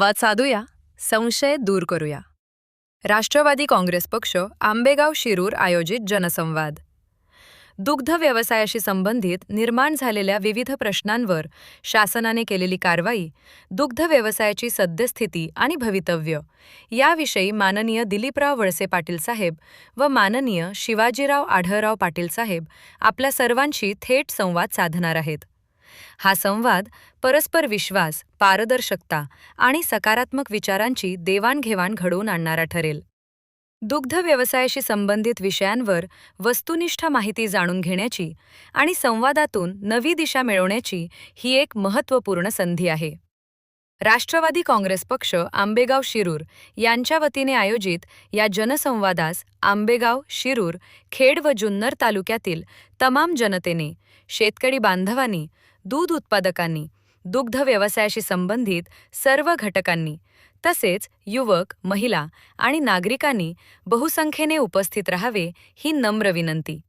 संवाद साधूया, संशय दूर करूया. राष्ट्रवादी काँग्रेस पक्ष आंबेगाव शिरूर आयोजित जनसंवाद. दुग्ध व्यवसायाशी संबंधित निर्माण झालेल्या विविध प्रश्नांवर शासनाने केलेली कारवाई, दुग्ध व्यवसायाची सद्यस्थिती आणि भवितव्य याविषयी माननीय दिलीपराव वळसे पाटील साहेब व माननीय शिवाजीराव आढळराव पाटील साहेब आपल्या सर्वांशी थेट संवाद साधणार आहेत. हा संवाद परस्पर विश्वास, पारदर्शकता आणि सकारात्मक विचारांची देवाणघेवाण घडवून आणणारा ठरेल. दुग्ध व्यवसायाशी संबंधित विषयांवर वस्तुनिष्ठ माहिती जाणून घेण्याची आणि संवादातून नवी दिशा मिळवण्याची ही एक महत्त्वपूर्ण संधी आहे. राष्ट्रवादी काँग्रेस पक्ष आंबेगाव शिरूर यांच्या वतीने आयोजित या जनसंवादास आंबेगाव, शिरूर, खेड व जुन्नर तालुक्यातील तमाम जनतेने, शेतकरी बांधवांनी, दूध उत्पादकांनी, दुग्ध व्यवसायाशी संबंधित सर्व घटकांनी तसेच युवक, महिला आणि नागरिकांनी बहुसंख्येने उपस्थित राहावे ही नम्र विनंती.